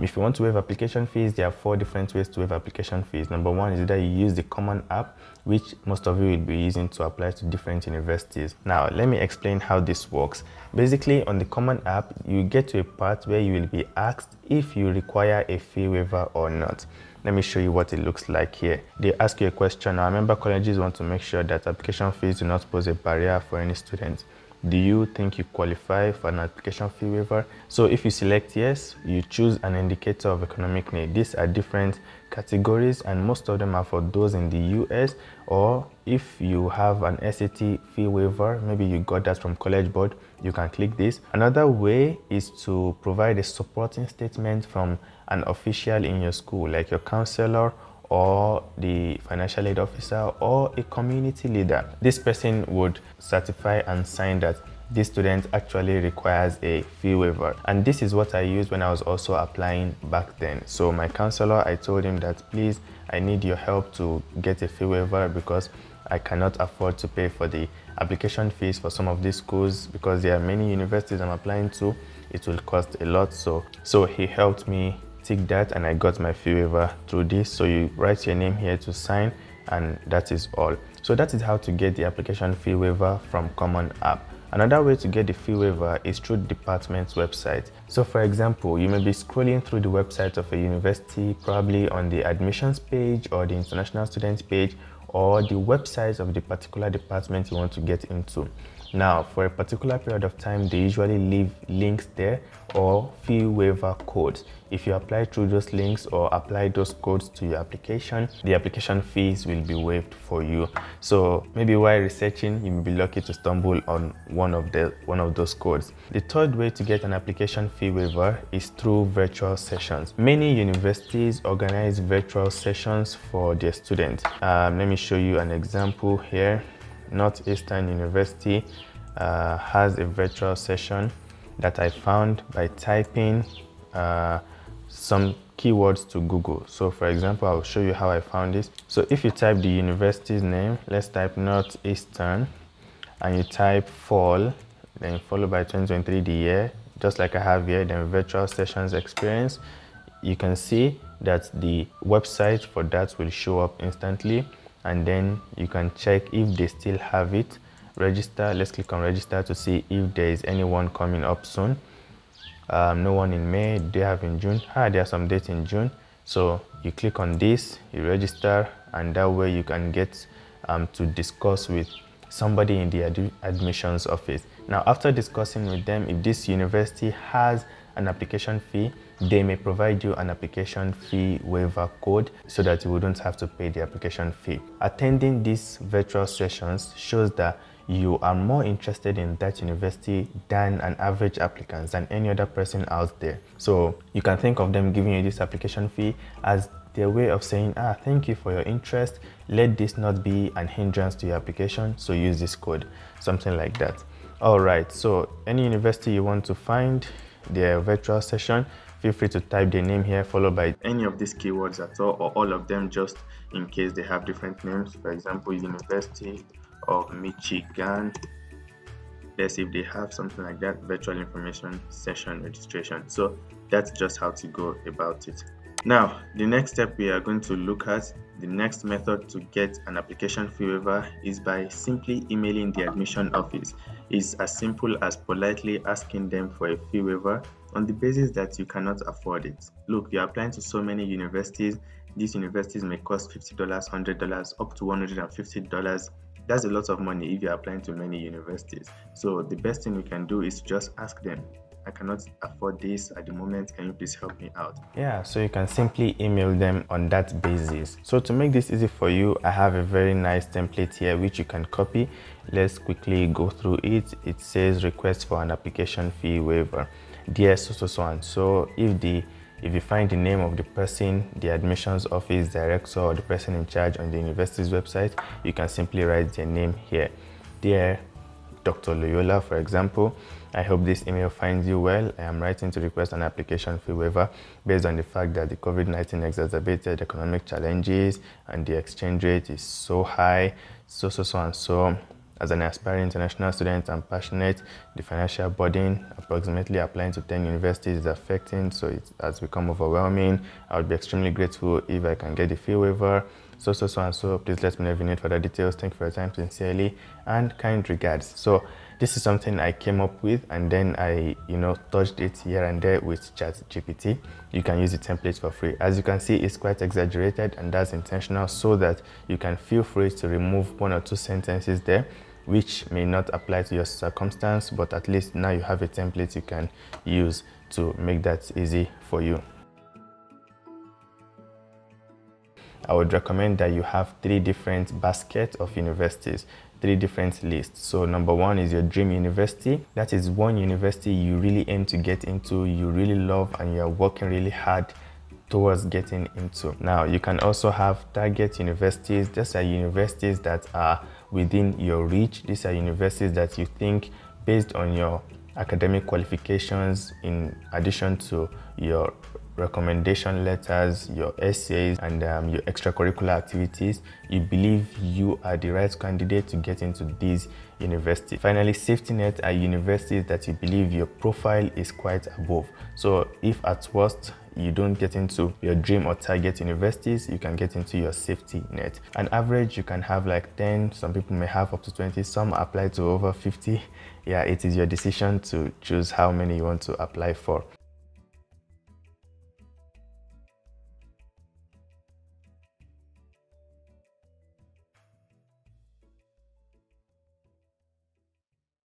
If you want to waive application fees, there are 4 different ways to waive application fees. Number 1 is that you use the common app, which most of you will be using to apply to different universities. Now, let me explain how this works. Basically, on the common app, you get to a part where you will be asked if you require a fee waiver or not. Let me show you what it looks like here. They ask you a question. Now, remember, colleges want to make sure that application fees do not pose a barrier for any student. Do you think you qualify for an application fee waiver? So if you select yes, you choose an indicator of economic need. These are different categories and most of them are for those in the US, or if you have an SAT fee waiver, maybe you got that from College Board, you can click this. Another way is to provide a supporting statement from an official in your school, like your counselor or the financial aid officer or a community leader. This person would certify and sign that this student actually requires a fee waiver. And this is what I used when I was also applying back then. So my counselor, I told him that please, I need your help to get a fee waiver because I cannot afford to pay for the application fees for some of these schools because there are many universities I'm applying to. It will cost a lot. So he helped me tick that and I got my fee waiver through this. So you write your name here to sign and that is all. So that is how to get the application fee waiver from Common App. Another way to get the fee waiver is through the department's website. So for example, you may be scrolling through the website of a university, probably on the admissions page or the international students page or the website of the particular department you want to get into. Now, for a particular period of time, they usually leave links there or fee waiver codes. If you apply through those links or apply those codes to your application, the application fees will be waived for you. So maybe while researching, you may be lucky to stumble on one of those codes. The third way to get an application fee waiver is through virtual sessions. Many universities organize virtual sessions for their students. Let me show you an example here. Northeastern University has a virtual session that I found by typing some keywords to Google. So for example, I'll show you how I found this. So if you type the university's name, let's type Northeastern, and you type fall, then followed by 2023 the year, just like I have here, then virtual sessions experience, you can see that the website for that will show up instantly. And then you can check if they still have it. Register. Let's click on register to see if there is anyone coming up soon. No one in May. They have in June. There are some dates in June. So you click on this, you register, and that way you can get to discuss with somebody in the admissions office. Now, after discussing with them, if this university has an application fee, they may provide you an application fee waiver code so that you wouldn't have to pay the application fee. Attending these virtual sessions shows that you are more interested in that university than an average applicant, than any other person out there. So you can think of them giving you this application fee as their way of saying, thank you for your interest. Let this not be an hindrance to your application, so use this code, something like that. All right, so any university you want to find their virtual session, feel free to type their name here, followed by any of these keywords at all, or all of them, just in case they have different names. For example, University of Michigan. Let's see if they have something like that, virtual information session registration. So that's just how to go about it. Now, the next step we are going to look at, the next method to get an application fee waiver is by simply emailing the admission office. It's as simple as politely asking them for a fee waiver on the basis that you cannot afford it. Look, you're applying to so many universities. These universities may cost $50, $100, up to $150. That's a lot of money if you're applying to many universities. So the best thing we can do is to just ask them, I cannot afford this at the moment, can you please help me out? Yeah, so you can simply email them on that basis. So to make this easy for you, I have a very nice template here which you can copy. Let's quickly go through it. It says request for an application fee waiver. Dear so and so, if you find the name of the person, the admissions office director, or the person in charge on the university's website, you can simply write their name here. Dear Dr. Loyola, for example, I hope this email finds you well. I am writing to request an application fee waiver based on the fact that the COVID-19 exacerbated economic challenges and the exchange rate is so high, so and so. As an aspiring international student, I'm passionate. The financial burden, approximately applying to 10 universities, is affecting, so it has become overwhelming. I would be extremely grateful if I can get the fee waiver. So and so. Please let me know if you need further details. Thank you for your time, sincerely, and kind regards. So this is something I came up with, and then I touched it here and there with ChatGPT. You can use the template for free. As you can see, it's quite exaggerated, and that's intentional so that you can feel free to remove 1 or 2 sentences there which may not apply to your circumstance, but at least now you have a template you can use to make that easy for you. I would recommend that you have 3 different baskets of universities, 3 different lists. So number 1 is your dream university. That is one university you really aim to get into, you really love, and you're working really hard towards getting into. Now, you can also have target universities. These are universities that are within your reach. These are universities that you think, based on your academic qualifications, in addition to your recommendation letters, your essays, and your extracurricular activities, you believe you are the right candidate to get into these universities. Finally, safety net are universities that you believe your profile is quite above. So if at worst you don't get into your dream or target universities, you can get into your safety net. On average, you can have like 10, some people may have up to 20, some apply to over 50. Yeah, it is your decision to choose how many you want to apply for.